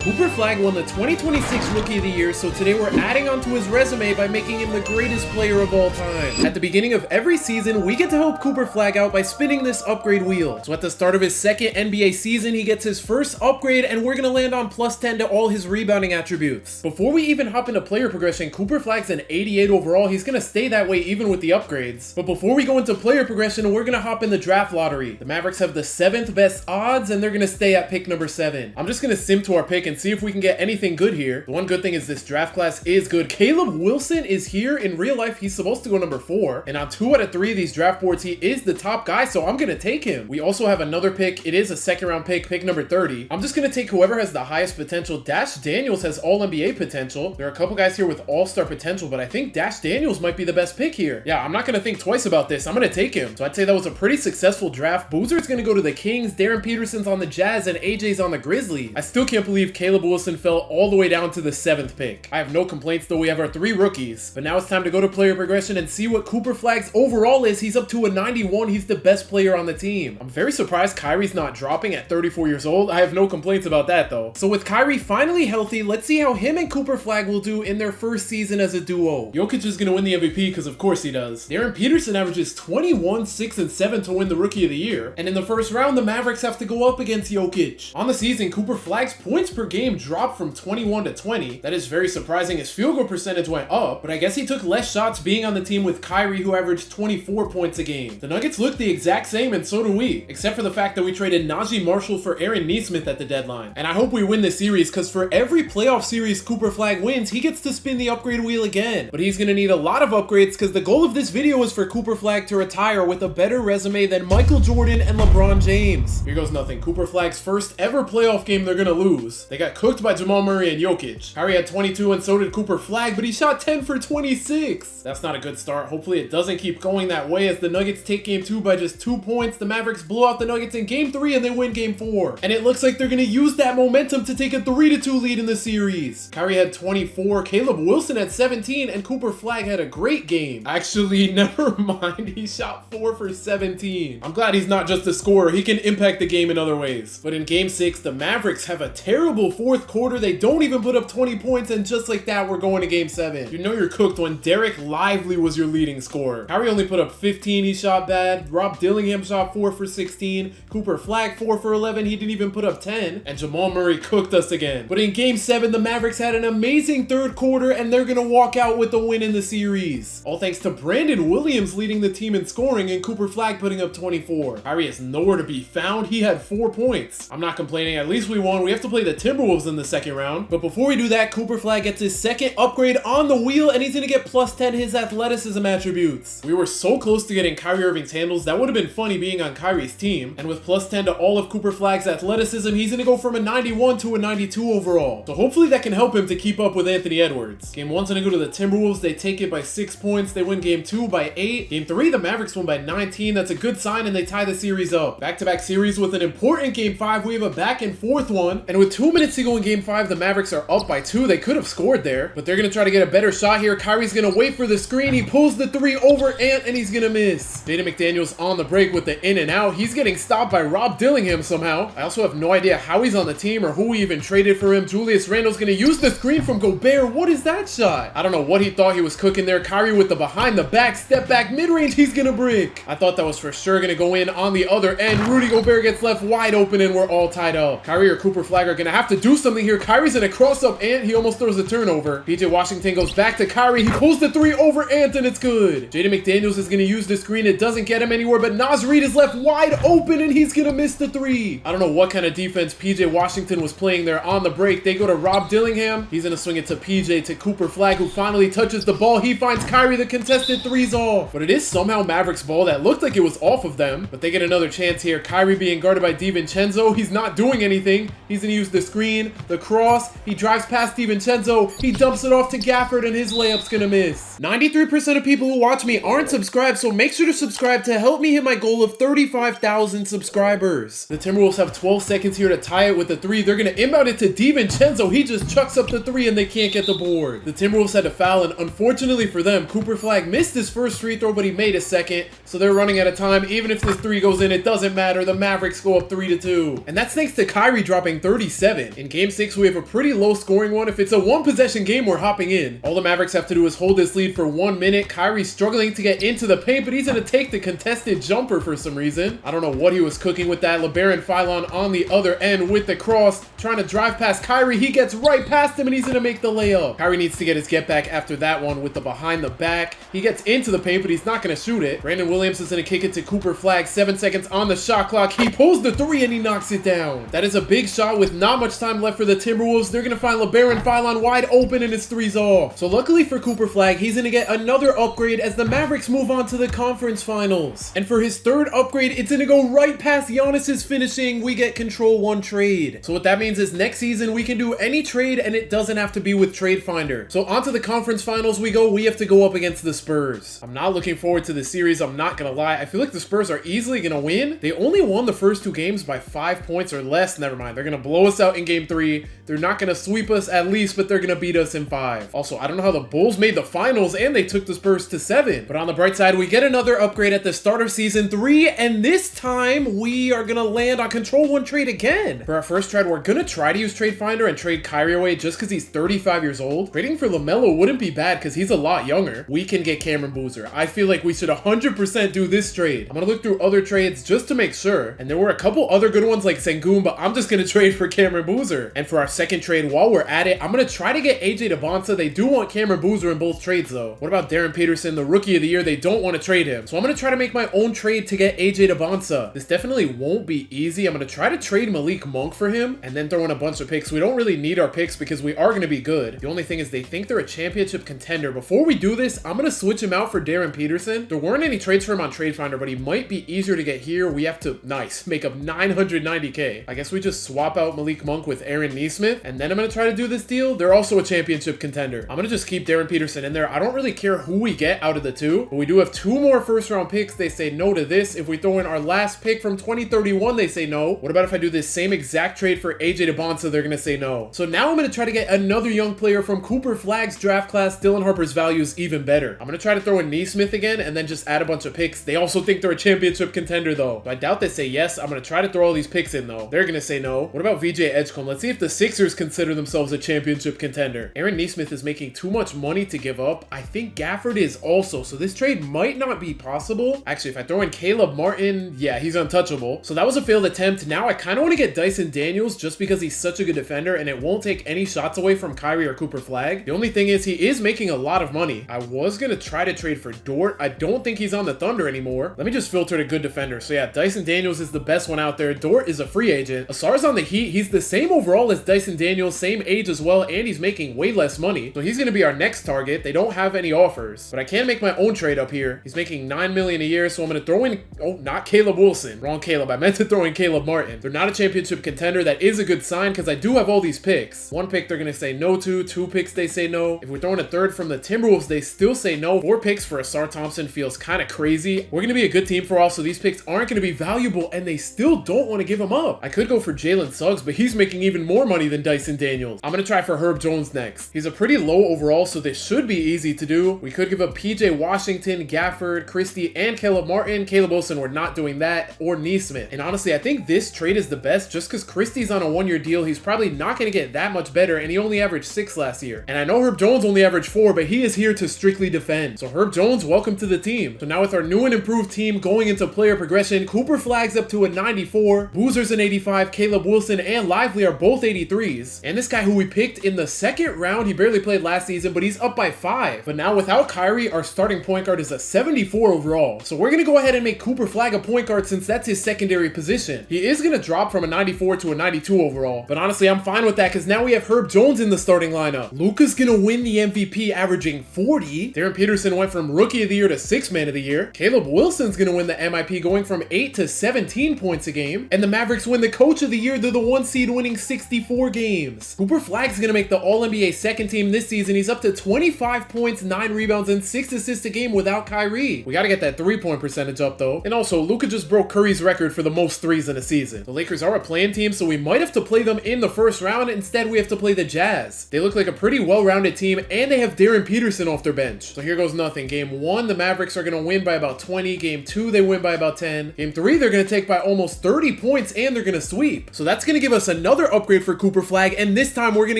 Cooper Flagg won the 2026 Rookie of the Year, so today we're adding onto his resume by making him the greatest player of all time. At the beginning of every season, we get to help Cooper Flagg out by spinning this upgrade wheel. So at the start of his second NBA season, he gets his first upgrade, and we're gonna land on plus 10 to all his rebounding attributes. Before we even hop into player progression, Cooper Flagg's an 88 overall. He's gonna stay that way even with the upgrades. But before we go into player progression, we're gonna hop in the draft lottery. The Mavericks have the 7th best odds, and they're gonna stay at pick number 7. I'm just gonna sim to our pick and see if we can get anything good here. The one good thing is this draft class is good. Caleb Wilson is here. In real life, he's supposed to go number 4. And on 2 out of 3 of these draft boards, he is the top guy, so I'm gonna take him. We also have another pick. It is a second round pick, pick number 30. I'm just gonna take whoever has the highest potential. Dash Daniels has all NBA potential. There are a couple guys here with all-star potential, but I think Dash Daniels might be the best pick here. Yeah, I'm not gonna think twice about this. I'm gonna take him. So I'd say that was a pretty successful draft. Boozer's gonna go to the Kings, Darren Peterson's on the Jazz, and AJ's on the Grizzlies. I still can't believe Caleb Wilson fell all the way down to the 7th pick. I have no complaints though. We have our 3 rookies. But now it's time to go to player progression and see what Cooper Flagg's overall is. He's up to a 91. He's the best player on the team. I'm very surprised Kyrie's not dropping at 34 years old. I have no complaints about that though. So with Kyrie finally healthy, let's see how him and Cooper Flagg will do in their first season as a duo. Jokic is gonna win the MVP because of course he does. Darren Peterson averages 21, 6, and 7 to win the Rookie of the Year. And in the first round, the Mavericks have to go up against Jokic. On the season, Cooper Flagg's points per game dropped from 21 to 20. That is very surprising. His field goal percentage went up, but I guess he took less shots being on the team with Kyrie, who averaged 24 points a game. The Nuggets look the exact same, and so do we, except for the fact that we traded Najee Marshall for Aaron Nesmith at the deadline. And I hope we win this series, because for every playoff series Cooper Flagg wins, he gets to spin the upgrade wheel again. But he's gonna need a lot of upgrades, because the goal of this video is for Cooper Flagg to retire with a better resume than Michael Jordan and LeBron James. Here goes nothing. Cooper Flagg's first ever playoff game they're gonna lose. They got cooked by Jamal Murray and Jokic. Kyrie had 22 and so did Cooper Flagg, but he shot 10 for 26. That's not a good start. Hopefully it doesn't keep going that way as the Nuggets take game 2 by just 2 points. The Mavericks blow out the Nuggets in game 3 and they win game 4. And it looks like they're gonna use that momentum to take a 3-2 lead in the series. Kyrie had 24, Caleb Wilson had 17, and Cooper Flagg had a great game. Actually, never mind. He shot 4 for 17. I'm glad he's not just a scorer. He can impact the game in other ways. But in game 6, the Mavericks have a terrible fourth quarter. They don't even put up 20 points, and just like that, we're going to game 7. You know you're cooked when Derek Lively was your leading scorer. Kyrie only put up 15. He shot bad. Rob Dillingham shot 4 for 16. Cooper Flagg 4 for 11. He didn't even put up 10. And Jamal Murray cooked us again. But in game 7, the Mavericks had an amazing third quarter, and they're gonna walk out with the win in the series. All thanks to Brandon Williams leading the team in scoring and Cooper Flagg putting up 24. Kyrie is nowhere to be found. He had 4 points. I'm not complaining. At least we won. We have to play the Timberwolves in the second round. But before we do that, Cooper Flagg gets his second upgrade on the wheel, and he's gonna get plus 10 his athleticism attributes. We were so close to getting Kyrie Irving's handles. That would have been funny being on Kyrie's team. And with plus 10 to all of Cooper Flagg's athleticism, he's gonna go from a 91 to a 92 overall. So hopefully that can help him to keep up with Anthony Edwards. Game 1's gonna go to the Timberwolves. They take it by 6 points. They win game 2 by 8. Game 3, the Mavericks won by 19. That's a good sign, and they tie the series up. Back-to-back series with an important game 5. We have a back and forth one. And with 2 minutes to go in game 5, the Mavericks are up by 2. They could have scored there, but they're gonna try to get a better shot here. Kyrie's gonna wait for the screen. He pulls the 3 over Ant, and he's gonna miss. Jaden McDaniels on the break with the in and out. He's getting stopped by Rob Dillingham somehow. I also have no idea how he's on the team or who we even traded for him. Julius Randle's gonna use the screen from Gobert. What is that shot? I don't know what he thought he was cooking there. Kyrie with the behind the back, step back, mid-range, he's gonna brick. I thought that was for sure gonna go in on the other end. Rudy Gobert gets left wide open, and we're all tied up. Kyrie or Cooper Flagg are gonna have to do something here. Kyrie's gonna cross up Ant. He almost throws a turnover. PJ Washington goes back to Kyrie. He pulls the 3 over Ant, and it's good. Jaden McDaniels is gonna use the screen. It doesn't get him anywhere, but Naz Reid is left wide open, and he's gonna miss the 3. I don't know what kind of defense PJ Washington was playing there on the break. They go to Rob Dillingham. He's gonna swing it to PJ, to Cooper Flagg, who finally touches the ball. He finds Kyrie. The contested 3's off, but it is somehow Mavericks ball. That looked like it was off of them, but they get another chance here. Kyrie being guarded by DiVincenzo. He's not doing anything. He's gonna use the screen, the cross. He drives past DiVincenzo. He dumps it off to Gafford, and his layup's gonna miss. 93% of people who watch me aren't subscribed, so make sure to subscribe to help me hit my goal of 35,000 subscribers. The Timberwolves have 12 seconds here to tie it with a 3. They're gonna inbound it to DiVincenzo. He just chucks up the 3, and they can't get the board. The Timberwolves had to foul, and unfortunately for them, Cooper Flagg missed his first free throw, but he made a second, so they're running out of time. Even if this 3 goes in, it doesn't matter. The Mavericks go up 3-2. And that's thanks to Kyrie dropping 37. 7. In game 6, we have a pretty low scoring one. If it's a one possession game, we're hopping in. All the Mavericks have to do is hold this lead for 1 minute. Kyrie's struggling to get into the paint, but he's gonna take the contested jumper for some reason. I don't know what he was cooking with that. LeBron Phylon on the other end with the cross, trying to drive past Kyrie. He gets right past him and he's gonna make the layup. Kyrie needs to get his get back after that one with the behind the back. He gets into the paint, but he's not gonna shoot it. Brandon Williams is gonna kick it to Cooper Flagg. 7 seconds on the shot clock. He pulls the 3 and he knocks it down. That is a big shot with not much time left for the Timberwolves. They're gonna find LeBron Phylon wide open and his 3's off. So luckily for Cooper Flagg, he's gonna get another upgrade as the Mavericks move on to the conference finals. And for his 3rd upgrade, it's gonna go right past Giannis's finishing. We get control 1 trade. So what that means is next season we can do any trade and it doesn't have to be with Trade Finder. So onto the conference finals we go. We have to go up against the Spurs. I'm not looking forward to this series. I'm not gonna lie. I feel like the Spurs are easily gonna win. They only won the first 2 games by 5 points or less. Never mind. They're gonna blow us out in game 3. They're not gonna sweep us at least, but they're gonna beat us in 5. Also, I don't know how the Bulls made the finals and they took the Spurs to 7. But on the bright side, we get another upgrade at the start of season 3, and this time we are gonna land on control 1 trade again. For our first trade, we're gonna try to use Trade Finder and trade Kyrie away just because he's 35 years old. Trading for LaMelo wouldn't be bad because he's a lot younger. We can get Cameron Boozer. I feel like we should 100% do this trade. I'm gonna look through other trades just to make sure. And there were a couple other good ones like Sengun, but I'm just gonna trade for Cameron Boozer. And for our second trade, while we're at it, I'm gonna try to get AJ Debonsa. They do want Cameron Boozer in both trades though. What about Darren Peterson, the rookie of the year? They don't want to trade him. So I'm gonna try to make my own trade to get AJ Debonsa. This definitely won't be easy. I'm gonna try to trade Malik Monk for him and then throw in a bunch of picks. We don't really need our picks because we are gonna be good. The only thing is they think they're a championship contender. Before we do this, I'm gonna switch him out for Darren Peterson. There weren't any trades for him on Trade Finder, but he might be easier to get here. We have to, nice, make up 990K. I guess we just swap out Malik Monk with Aaron Nesmith, and then I'm gonna try to do this deal. They're also a championship contender. I'm gonna just keep Darren Peterson in there. I don't really care who we get out of the 2, but we do have 2 more first round picks. They say no to this. If we throw in our last pick from 2031, they say no. What about if I do this same exact trade for AJ Debonsa? They're gonna say no. So now I'm gonna try to get another young player from Cooper Flagg's draft class. Dylan Harper's value is even better. I'm gonna try to throw in Nesmith again and then just add a bunch of picks. They also think they're a championship contender though. So I doubt they say yes. I'm gonna try to throw all these picks in though. They're gonna say no. What about VJ Edgecombe? Let's see if the Sixers consider themselves a championship contender. Aaron Nesmith is making too much money to give up. I think Gafford is also, so this trade might not be possible. Actually, if I throw in Caleb Martin, yeah, he's untouchable. So that was a failed attempt. Now I kind of want to get Dyson Daniels just because he's such a good defender and it won't take any shots away from Kyrie or Cooper Flagg. The only thing is he is making a lot of money. I was gonna try to trade for Dort. I don't think he's on the Thunder anymore. Let me just filter to good defender. So yeah, Dyson Daniels is the best one out there. Dort is a free agent. Asar's on the Heat. He's the same overall as Dyson Daniels, same age as well, and he's making way less money. So he's gonna be our next target. They don't have any offers, but I can make my own trade up here. He's making $9 million a year, so I'm gonna throw in, oh, not Caleb Wilson. Wrong Caleb. I meant to throw in Caleb Martin. They're not a championship contender. That is a good sign because I do have all these picks. 1 pick they're gonna say no to, 2 picks they say no. If we're throwing a 3rd from the Timberwolves, they still say no. 4 picks for Asar Thompson feels kind of crazy. We're gonna be a good team for all, so these picks aren't gonna be valuable, and they still don't want to give them up. I could go for Jalen Suggs, but he's making even more money than Dyson Daniels. I'm gonna try for Herb Jones next. He's a pretty low overall, so this should be easy to do. We could give up PJ Washington, Gafford, Christie, and Caleb Martin. Caleb Wilson, we're not doing that, or Nesmith. And honestly, I think this trade is the best just because Christie's on a 1-year deal. He's probably not gonna get that much better, and he only averaged 6 last year. And I know Herb Jones only averaged 4, but he is here to strictly defend. So Herb Jones, welcome to the team. So now with our new and improved team going into player progression, Cooper Flagg's up to a 94, Boozer's an 85, Caleb Wilson and Lively are both 83s. And this guy who we picked in the 2nd round, he barely played last season, but he's up by 5. But now without Kyrie, our starting point guard is a 74 overall. So we're gonna go ahead and make Cooper Flagg a point guard since that's his secondary position. He is gonna drop from a 94 to a 92 overall, but honestly, I'm fine with that because now we have Herb Jones in the starting lineup. Luka's gonna win the MVP averaging 40. Darren Peterson went from rookie of the year to 6th man of the year. Caleb Wilson's gonna win the MIP going from 8 to 17 points a game. And the Mavericks win the coach of the year. They're the 1 seed winning 64 games. Cooper Flagg's gonna make the All-NBA second team this season. He's up to 25 points, 9 rebounds, and 6 assists a game without Kyrie. We gotta get that 3-point percentage up though. And also, Luka just broke Curry's record for the most threes in a season. The Lakers are a play-in team, so we might have to play them in the first round. Instead, we have to play the Jazz. They look like a pretty well-rounded team, and they have Darren Peterson off their bench. So here goes nothing. Game 1, the Mavericks are gonna win by about 20. Game 2, they win by about 10. Game 3, they're gonna take by almost 30 points, and they're gonna sweep. So that's gonna give us another another upgrade for Cooper Flagg, and this time we're gonna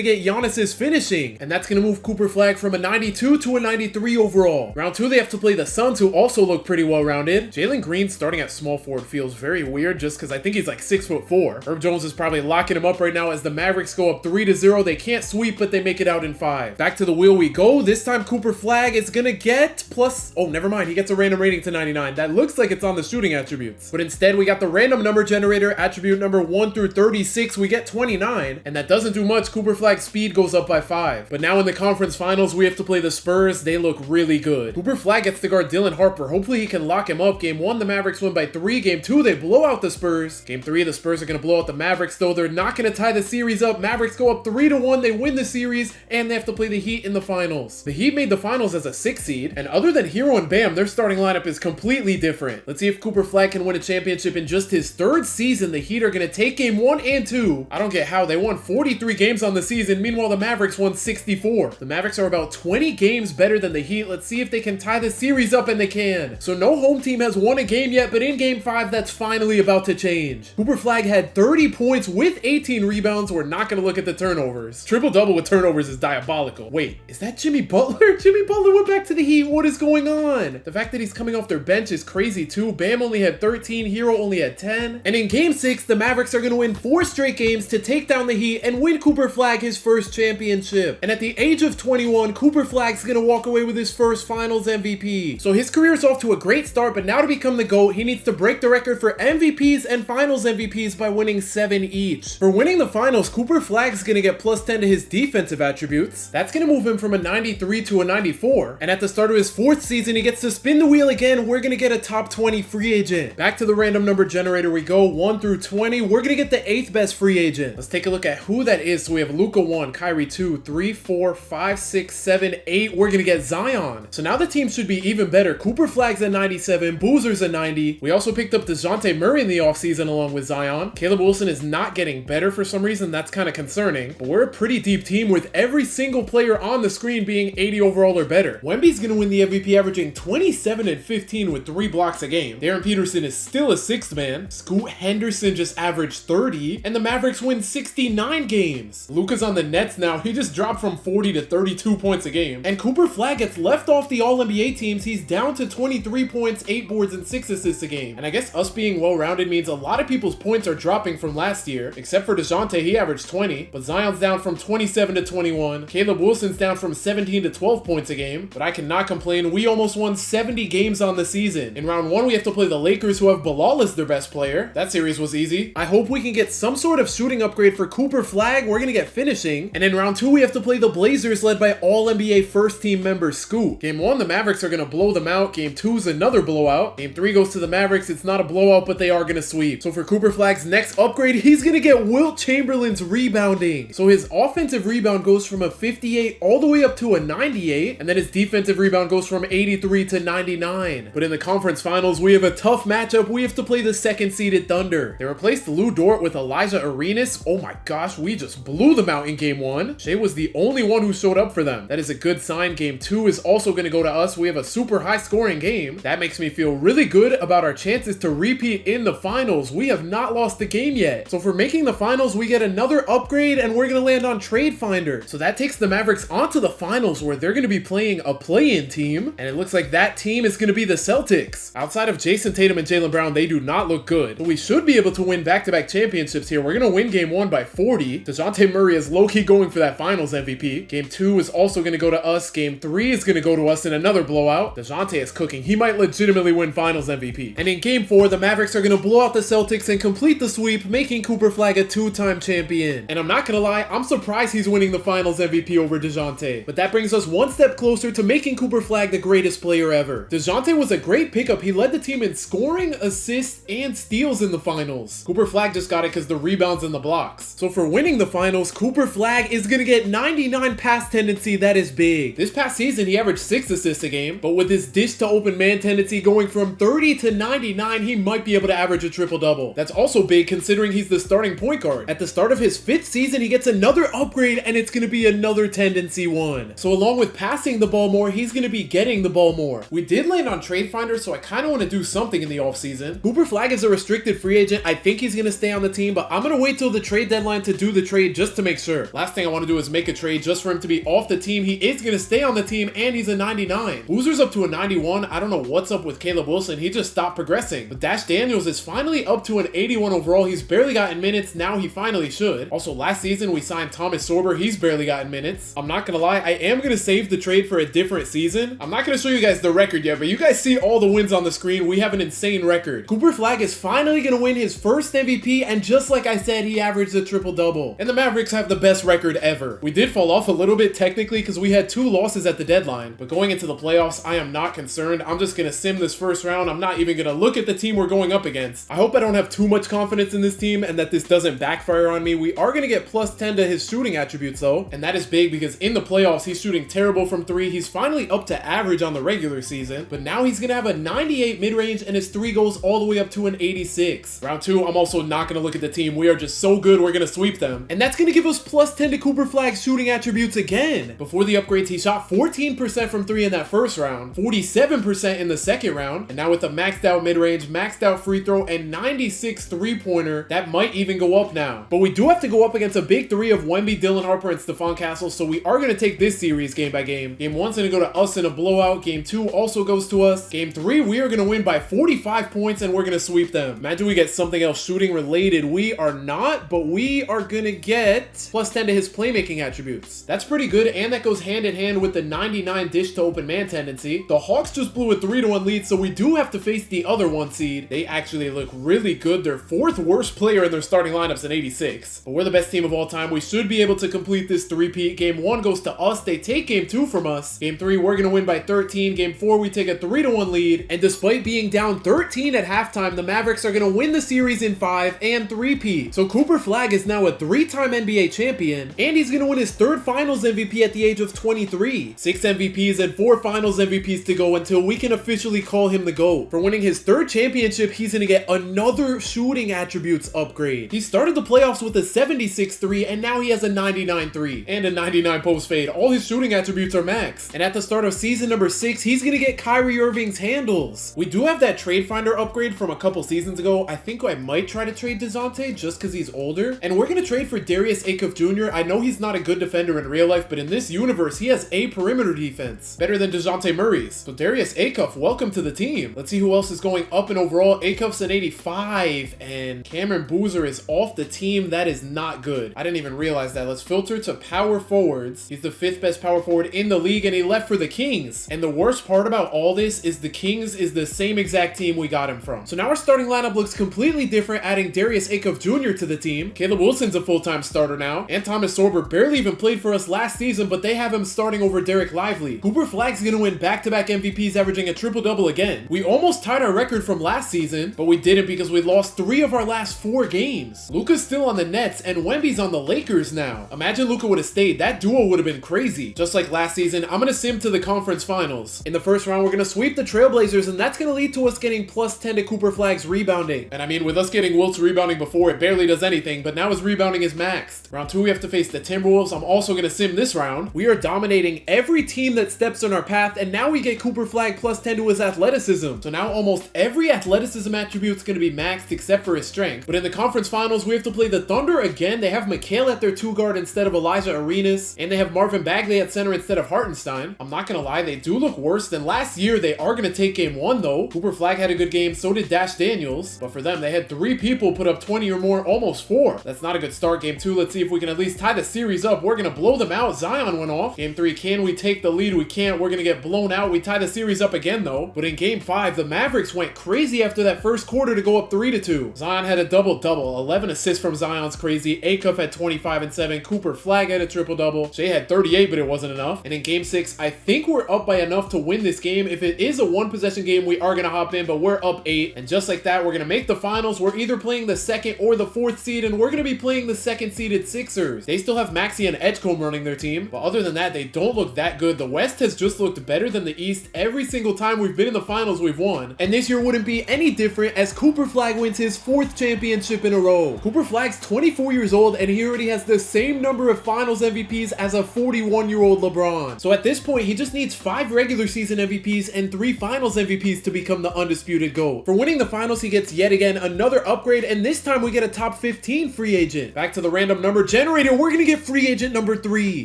get Giannis's finishing, and that's gonna move Cooper Flagg from a 92 to a 93 overall. Round 2, they have to play the Suns, who also look pretty well-rounded. Jalen Green starting at small forward feels very weird just because I think he's like 6'4". Herb Jones is probably locking him up right now as the Mavericks go up 3-0. They can't sweep, but they make it out in 5. Back to the wheel we go. This time Cooper Flagg is gonna get plus, oh, never mind. He gets a random rating to 99. That looks like it's on the shooting attributes, but instead we got the random number generator, attribute number 1 through 36. We get 29, and that doesn't do much. Cooper Flagg's speed goes up by 5. But now in the conference finals, we have to play the Spurs. They look really good. Cooper Flagg gets to guard Dylan Harper. Hopefully he can lock him up. Game 1, the Mavericks win by 3. Game 2, they blow out the Spurs. Game 3, the Spurs are going to blow out the Mavericks, though. They're not going to tie the series up. Mavericks go up 3-1. They win the series, and they have to play the Heat in the finals. The Heat made the finals as a 6 seed, and other than Hero and Bam, their starting lineup is completely different. Let's see if Cooper Flagg can win a championship in just his 3rd season. The Heat are going to take game 1 and 2. I don't get how. They won 43 games on the season. Meanwhile, the Mavericks won 64. The Mavericks are about 20 games better than the Heat. Let's see if they can tie the series up, and they can. So no home team has won a game yet, but in game 5, that's finally about to change. Cooper Flagg had 30 points with 18 rebounds. We're not going to look at the turnovers. Triple-double with turnovers is diabolical. Wait, is that Jimmy Butler? Jimmy Butler went back to the Heat. What is going on? The fact that he's coming off their bench is crazy too. Bam only had 13. Hero only had 10. And in game 6, the Mavericks are going to win 4 straight games to take down the Heat and win Cooper Flagg his first championship. And at the age of 21, Cooper Flagg's going to walk away with his first finals MVP. So his career is off to a great start, but now to become the GOAT, he needs to break the record for MVPs and finals MVPs by winning 7 each. For winning the finals, Cooper Flagg's going to get plus 10 to his defensive attributes. That's going to move him from a 93 to a 94. And at the start of his 4th season, he gets to spin the wheel again. We're going to get a top 20 free agent. Back to the random number generator we go, 1 through 20. We're going to get the 8th best free agent. Let's take a look at who that is. So we have Luka 1, Kyrie 2, 3, 4, 5, 6, 7, 8. We're going to get Zion. So now the team should be even better. Cooper Flagg's at 97, Boozer's at 90. We also picked up DeJounte Murray in the offseason along with Zion. Caleb Wilson is not getting better for some reason. That's kind of concerning. But we're a pretty deep team with every single player on the screen being 80 overall or better. Wemby's going to win the MVP, averaging 27 and 15 with 3 blocks a game. Darren Peterson is still a 6th man. Scoot Henderson just averaged 30, and the Mavericks win 69 games. Luka's on the Nets now. He just dropped from 40 to 32 points a game. And Cooper Flagg gets left off the All-NBA teams. He's down to 23 points, 8 boards, and 6 assists a game. And I guess us being well-rounded means a lot of people's points are dropping from last year, except for DeJounte. He averaged 20, but Zion's down from 27 to 21. Caleb Wilson's down from 17 to 12 points a game, but I cannot complain. We almost won 70 games on the season. In round 1, we have to play the Lakers, who have Bilal as their best player. That series was easy. I hope we can get some sort of shooting upgrade for Cooper Flagg. We're gonna get finishing. And in round 2, we have to play the Blazers, led by All-NBA first-team member Scoot. Game 1, the Mavericks are gonna blow them out. Game 2 is another blowout. Game 3 goes to the Mavericks. It's not a blowout, but they are gonna sweep. So for Cooper Flagg's next upgrade, he's gonna get Wilt Chamberlain's rebounding. So his offensive rebound goes from a 58 all the way up to a 98, and then his defensive rebound goes from 83 to 99. But in the conference finals, we have a tough matchup. We have to play the 2nd-seeded Thunder. They replaced Lou Dort with Elijah Arenas. Oh my gosh, we just blew them out in game 1. Shea was the only one who showed up for them. That is a good sign. Game 2 is also going to go to us. We have a super high scoring game. That makes me feel really good about our chances to repeat in the finals. We have not lost the game yet. So for making the finals, we get another upgrade, and we're going to land on Trade Finder. So that takes the Mavericks onto the finals, where they're going to be playing a play-in team, and it looks like that team is going to be the Celtics. Outside of Jason Tatum and Jaylen Brown, they do not look good, but we should be able to win back-to-back championships here. We're going to win game 1 by 40. DeJounte Murray is low-key going for that finals MVP. Game 2 is also going to go to us. Game 3 is going to go to us in another blowout. DeJounte is cooking. He might legitimately win finals MVP. And in game 4, the Mavericks are going to blow out the Celtics and complete the sweep, making Cooper Flagg a 2-time champion. And I'm not going to lie, I'm surprised he's winning the finals MVP over DeJounte. But that brings us one step closer to making Cooper Flagg the greatest player ever. DeJounte was a great pickup. He led the team in scoring, assists, and steals in the finals. Cooper Flagg just got it because the rebounds and the blocks. So for winning the finals, Cooper Flagg is going to get 99 pass tendency. That is big. This past season, he averaged 6 assists a game, but with his dish to open man tendency going from 30 to 99, he might be able to average a triple-double. That's also big considering he's the starting point guard. At the start of his 5th season, he gets another upgrade, and it's going to be another tendency 1. So along with passing the ball more, he's going to be getting the ball more. We did land on Trade Finder, so I kind of want to do something in the offseason. Cooper Flagg is a restricted free agent. I think he's going to stay on the team, but I'm going to wait till till the trade deadline to do the trade just to make sure. Last thing I want to do is make a trade just for him to be off the team. He is going to stay on the team, and he's a 99. Boozer's up to a 91. I don't know what's up with Caleb Wilson. He just stopped progressing. But Dash Daniels is finally up to an 81 overall. He's barely gotten minutes. Now he finally should. Also, last season we signed Thomas Sorber. He's barely gotten minutes. I'm not going to lie. I am going to save the trade for a different season. I'm not going to show you guys the record yet, but you guys see all the wins on the screen. We have an insane record. Cooper Flagg is finally going to win his first MVP, and just like I said, he averaged a triple-double. And the Mavericks have the best record ever. We did fall off a little bit technically because we had 2 losses at the deadline, but going into the playoffs, I am not concerned. I'm just going to sim this first round. I'm not even going to look at the team we're going up against. I hope I don't have too much confidence in this team and that this doesn't backfire on me. We are going to get plus 10 to his shooting attributes though, and that is big because in the playoffs, he's shooting terrible from 3. He's finally up to average on the regular season, but now he's going to have a 98 mid-range and his 3 goes all the way up to an 86. Round 2, I'm also not going to look at the team. We are just so good, we're going to sweep them. And that's going to give us plus 10 to Cooper Flagg's shooting attributes again. Before the upgrades, he shot 14% from 3 in that first round, 47% in the second round, and now with a maxed out mid-range, maxed out free throw, and 96 three-pointer, that might even go up now. But we do have to go up against a big 3 of Wemby, Dylan Harper, and Stephon Castle, so we are going to take this series game by game. Game 1's going to go to us in a blowout. Game 2 also goes to us. Game 3, we are going to win by 45 points, and we're going to sweep them. Imagine we get something else shooting related. We are not, but we are going to get plus 10 to his playmaking attributes. That's pretty good, and that goes hand in hand with the 99 dish to open man tendency. The Hawks just blew a 3-1 lead, so we do have to face the other 1 seed. They actually look really good. They're 4th worst player in their starting lineups at 86. But we're the best team of all time. We should be able to complete this 3-peat. Game 1 goes to us. They take game 2 from us. Game 3, we're going to win by 13. Game 4, we take a 3-1 lead. And despite being down 13 at halftime, the Mavericks are going to win the series in 5 and 3-peat. So Cooper Flagg is now a 3-time NBA champion, and he's going to win his 3rd finals MVP at the age of 23. 6 MVPs and 4 finals MVPs to go until we can officially call him the GOAT. For winning his 3rd championship, he's going to get another shooting attributes upgrade. He started the playoffs with a 76 3, and now he has a 99 3 and a 99 post fade. All his shooting attributes are maxed. And at the start of season number 6, he's going to get Kyrie Irving's handles. We do have that trade finder upgrade from a couple seasons ago. I think I might try to trade DeJounte just because he's older. And we're going to trade for Darius Acuff Jr. I know he's not a good defender in real life, but in this universe, he has a perimeter defense. Better than DeJounte Murray's. So Darius Acuff, welcome to the team. Let's see who else is going up in overall. Acuff's an 85, and Cameron Boozer is off the team. That is not good. I didn't even realize that. Let's filter to power forwards. He's the 5th best power forward in the league, and he left for the Kings. And the worst part about all this is the Kings is the same exact team we got him from. So now our starting lineup looks completely different, adding Darius Acuff Jr. to the team. Caleb Wilson's a full-time starter now, and Thomas Sorber barely even played for us last season, but they have him starting over Derek Lively. Cooper Flagg's gonna win back-to-back MVPs, averaging a triple-double again. We almost tied our record from last season, but we didn't because we lost 3 of our last 4 games. Luka's still on the Nets, and Wemby's on the Lakers now. Imagine Luka would have stayed. That duo would have been crazy. Just like last season, I'm gonna sim to the conference finals. In the first round, we're gonna sweep the Trailblazers, and that's gonna lead to us getting plus 10 to Cooper Flagg's rebounding. And I mean, with us getting Wilt's rebounding before, it barely does anything, but now his rebounding is maxed. Round 2, we have to face the Timberwolves. I'm also gonna sim this round. We are dominating every team that steps on our path, and now we get Cooper Flagg plus 10 to his athleticism. So now almost every athleticism attribute is gonna be maxed except for his strength. But in the conference finals, we have to play the Thunder again. They have Mikhail at their 2 guard instead of Elijah Arenas, and they have Marvin Bagley at center instead of Hartenstein. I'm not gonna lie, they do look worse than last year. They are gonna take game 1 though. Cooper Flagg had a good game, so did Dash Daniels, but for them, they had 3 people put up 20 or more, almost 4. That's not a good start. Game 2, let's see if we can at least tie the series up. We're gonna blow them out. Zion went off. Game 3, can we take the lead? We can't. We're gonna get blown out. We tie the series up again though. But in game 5, the Mavericks went crazy after that first quarter to go up 3-2. Zion had a double-double. 11 assists from Zion's crazy. Acuff had 25 and 7. Cooper Flagg had a triple-double. Shea had 38, but it wasn't enough. And in game 6, I think we're up by enough to win this game. If it is a 1-possession game, we are gonna hop in, but we're up 8. And just like that, we're gonna make the finals. We're either playing the 2nd or the 4th seed, and we're gonna be playing the 2nd seeded Sixers. They still have Maxey and Edgecombe running their team, but other than that, they don't look that good. The West has just looked better than the East every single time we've been in the finals we've won. And this year wouldn't be any different as Cooper Flagg wins his 4th championship in a row. Cooper Flagg's 24 years old, and he already has the same number of finals MVPs as a 41-year-old LeBron. So at this point, he just needs 5 regular season MVPs and 3 finals MVPs to become the undisputed GOAT. For winning the finals, he gets yet again another upgrade, and this time we get a top 15 15 free agent. Back to the random number generator, we're gonna get free agent number 3.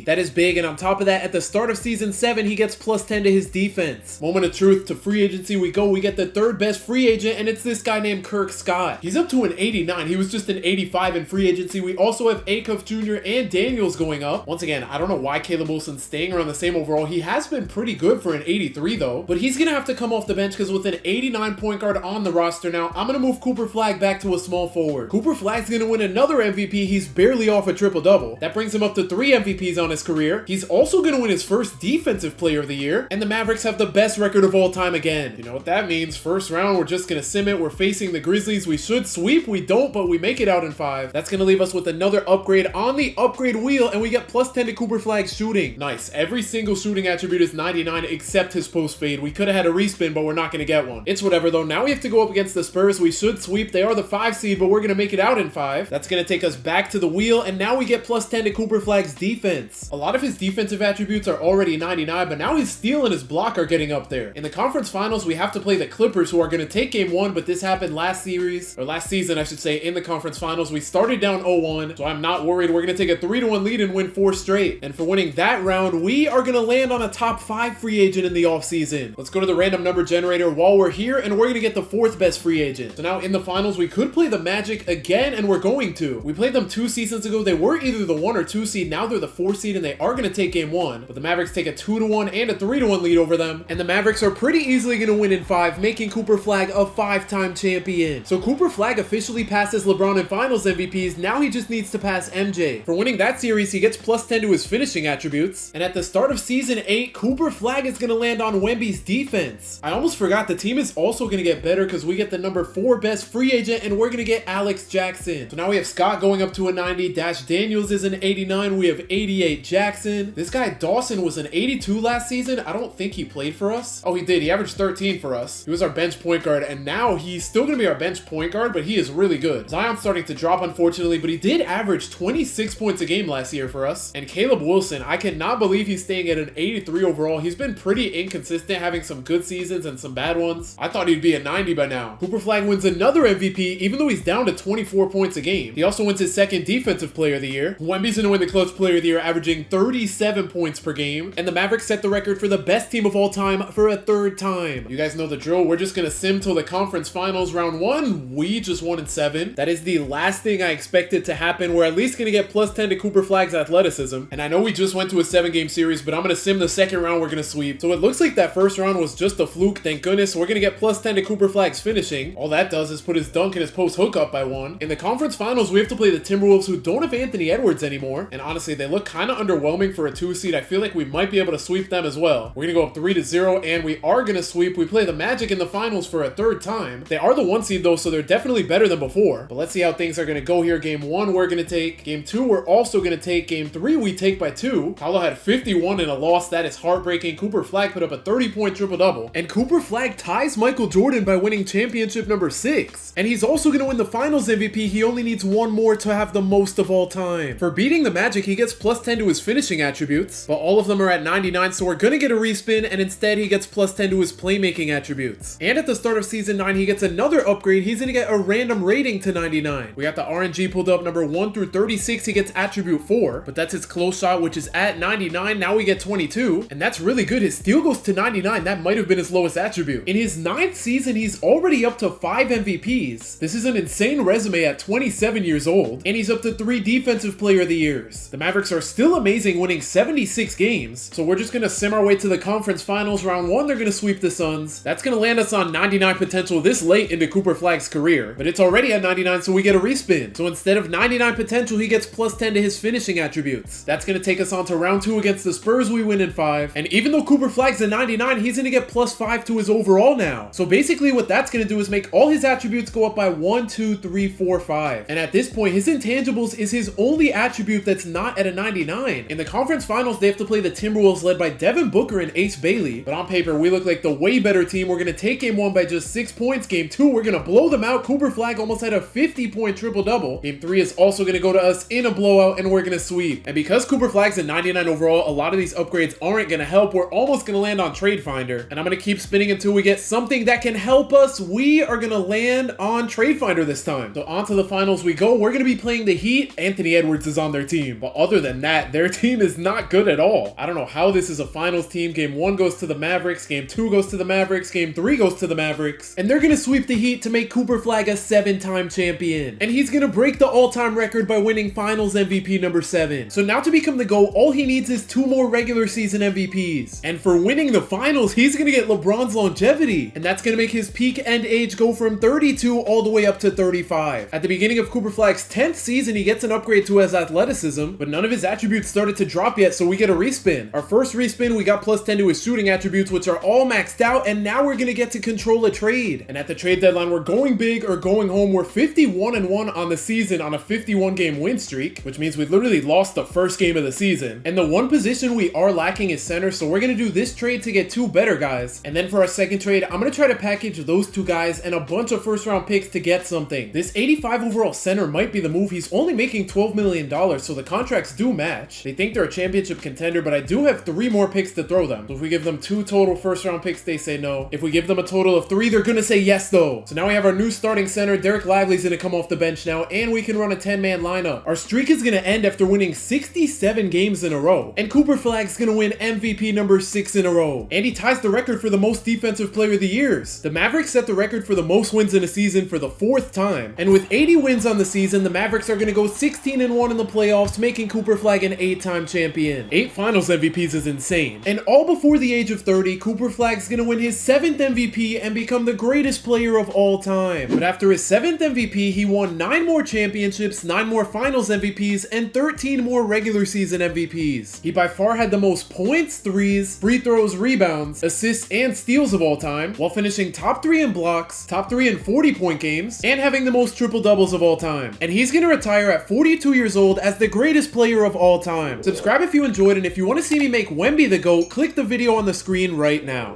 That is big, and on top of that, at the start of season 7, he gets plus 10 to his defense. Moment of truth, to free agency we go. We get the 3rd best free agent, and it's this guy named Kirk Scott. He's up to an 89. He was just an 85 in free agency. We also have Acuff Jr. and Daniels going up. Once again, I don't know why Caleb Wilson's staying around the same overall. He has been pretty good for an 83 though, but he's gonna have to come off the bench because with an 89 point guard on the roster now, I'm gonna move Cooper Flagg back to a small forward. Cooper Flagg's gonna win another MVP. He's barely off a triple-double. That brings him up to 3 MVPs on his career. He's also gonna win his first Defensive Player of the Year, and the Mavericks have the best record of all time again. You know what that means? First round, we're just gonna sim it. We're facing the Grizzlies. We should sweep. We don't, but we make it out in 5. That's gonna leave us with another upgrade on the upgrade wheel, and we get plus 10 to Cooper Flagg's shooting. Nice. Every single shooting attribute is 99 except his post fade. We could have had a respin, but we're not gonna get one. It's whatever though. Now we have to go up against the Spurs. We should sweep. They are the 5 seed, but we're gonna make it out in 5. That's gonna take us back to the wheel, and now we get plus 10 to Cooper Flagg's defense. A lot of his defensive attributes are already 99, but now his steal and his block are getting up there. In the conference finals, we have to play the Clippers, who are gonna take game 1, but this happened last season, I should say. In the conference finals, we started down 0-1, so I'm not worried. We're gonna take a 3-1 lead and win 4 straight. And for winning that round, we are gonna land on a top 5 free agent in the offseason. Let's go to the random number generator while we're here, and we're gonna get the 4th best free agent. So now in the finals, we could play the Magic again, and we're going to. We played them 2 seasons ago. They were either the 1 or 2 seed. Now they're the 4 seed, and they are gonna take game 1. But the Mavericks take a 2-1 and a 3-1 lead over them, and the Mavericks are pretty easily gonna win in 5, making Cooper Flagg a 5-time champion. So Cooper Flagg officially passes LeBron in finals MVPs. Now he just needs to pass MJ. For winning that series, he gets plus 10 to his finishing attributes. And at the start of season 8, Cooper Flagg is going to land on Wemby's defense. I almost forgot the team is also going to get better because we get the number 4 best free agent, and we're going to get Alex Jackson. So now we have Scott going up to a 90. Dash Daniels is an 89. We have 88 Jackson. This guy Dawson was an 82 last season. I don't think he played for us. Oh, he did. He averaged 13 for us. He was our bench point guard, and now he's still going to be our bench point guard, but he is really good. Zion's starting to drop, unfortunately, but he did average 26 points a game last year for us. And Caleb Wilson, I cannot believe he's staying at an 83 overall. He's been pretty inconsistent, having some good seasons and some bad ones. I thought he'd be a 90 by now. Cooper Flagg wins another MVP, even though he's down to 24 points a game. He also wins his 2nd Defensive Player of the Year. Wemby's gonna win the Clutch Player of the Year, averaging 37 points per game. And the Mavericks set the record for the best team of all time for a 3rd time. You guys know the drill. We're just gonna sim till the conference finals. Round 1, we just won in 7. That is the last thing I expected to happen. We're at least gonna get plus 10 to Cooper Flagg's athleticism. And I know we just went to a 7-game series, but I'm gonna sim the 2nd round. We're gonna sweep. So it looks like that 1st round was just a fluke, thank goodness. We're gonna get plus 10 to Cooper Flagg's finishing. All that does is put his dunk and his post hook up by 1. In the conference finals, we have to play the Timberwolves, who don't have Anthony Edwards anymore. And honestly, they look kind of underwhelming for a 2 seed. I feel like we might be able to sweep them as well. We're gonna go up 3-0, and we are gonna sweep. We play the Magic in the finals for a 3rd time. They are the 1 seed though, so they're definitely better than before. But let's see how things are gonna go here. Game 1, we're gonna take. Game 2, we're also gonna take. Game 3, we take by 2. Paolo had 51 in a loss. That is heartbreaking. Cooper Flagg put up a 30-point triple-double. And Cooper Flagg ties Michael Jordan by winning championship number 6. And he's also going to win the finals MVP. He only needs 1 more to have the most of all time. For beating the Magic, he gets plus 10 to his finishing attributes, but all of them are at 99, so we're going to get a respin, and instead he gets plus 10 to his playmaking attributes. And at the start of season 9, he gets another upgrade. He's going to get a random rating to 99. We got the RNG pulled up, number 1 through 36. He gets attribute 4, but that's his close shot, which is at 99. Now we get 22, and that's really good. His steal goes to 99. That might have been his lowest attribute. In his 9th season, he's already up to 5 MVPs. This is an insane resume at 27 years old, and he's up to 3 Defensive Player of the Years. The Mavericks are still amazing, winning 76 games, so we're just gonna sim our way to the conference finals. Round 1, they're gonna sweep the Suns. That's gonna land us on 99 potential this late into Cooper Flagg's career, but it's already at 99, so we get a respin. So instead of 99 potential, he gets plus 10 to his finishing attributes. That's gonna take us on to round 2 against the Spurs. We win in 5, and even though Cooper Flagg's a 99, he's gonna get plus 5 to his overall now. So basically what that's gonna do is make all his attributes go up by 1, 2, 3, 4, 5. And at this point, his intangibles is his only attribute that's not at a 99. In the conference finals, they have to play the Timberwolves led by Devin Booker and Ace Bailey. But on paper, we look like the way better team. We're gonna take game 1 by just 6 points. Game 2, we're gonna blow them out. Cooper Flagg almost had a 50-point triple-double. Game 3 is also gonna go to us in a blowout, and we're gonna sweep. And because Cooper Flagg's a 99 overall, a lot of these upgrades aren't gonna help. We're almost gonna land on Trade Finder, and I'm gonna keep spinning until we get something that can help us. We are gonna land on Trade Finder this time. So on to the final finals we go. We're going to be playing the Heat. Anthony Edwards is on their team, but other than that, their team is not good at all. I don't know how this is a finals team. Game 1 goes to the Mavericks, Game 2 goes to the Mavericks, Game 3 goes to the Mavericks, and they're going to sweep the Heat to make Cooper Flagg a 7-time champion. And he's going to break the all-time record by winning finals MVP number 7. So now to become the GOAT, all he needs is 2 more regular season MVPs. And for winning the finals, he's going to get LeBron's longevity, and that's going to make his peak end age go from 32 all the way up to 35. At the beginning of Cooper Flagg's 10th season, he gets an upgrade to his athleticism, but none of his attributes started to drop yet, so we get a respin. Our first respin, we got plus 10 to his shooting attributes, which are all maxed out, and now we're going to get to control a trade. And at the trade deadline, we're going big or going home. We're 51-1 on the season on a 51-game win streak, which means we literally lost the first game of the season. And the one position we are lacking is center, so we're going to do this trade to get 2 better guys. And then for our second trade, I'm going to try to package those 2 guys and a bunch of first-round picks to get something. This 85 overall center might be the move. He's only making $12 million, so the contracts do match. They think they're a championship contender, but I do have 3 more picks to throw them. So if we give them 2 total first-round picks, they say no. If we give them a total of 3, they're going to say yes, though. So now we have our new starting center. Derek Lively's going to come off the bench now, and we can run a 10-man lineup. Our streak is going to end after winning 67 games in a row, and Cooper Flagg's going to win MVP number 6 in a row. And he ties the record for the most defensive player of the years. The Mavericks set the record for the most wins in a season for the 4th time, and with 80 wins on the season, the Mavericks are going to go 16-1 in the playoffs, making Cooper Flagg an 8-time champion. 8 finals MVPs is insane. And all before the age of 30, Cooper Flagg's going to win his 7th MVP and become the greatest player of all time. But after his 7th MVP, he won 9 more championships, 9 more finals MVPs, and 13 more regular season MVPs. He by far had the most points, threes, free throws, rebounds, assists, and steals of all time, while finishing top 3 in blocks, top 3 in 40-point games, and having the most triple-doubles of all time. And he's gonna retire at 42 years old as the greatest player of all time. Subscribe if you enjoyed, and if you want to see me make Wemby the GOAT, click the video on the screen right now.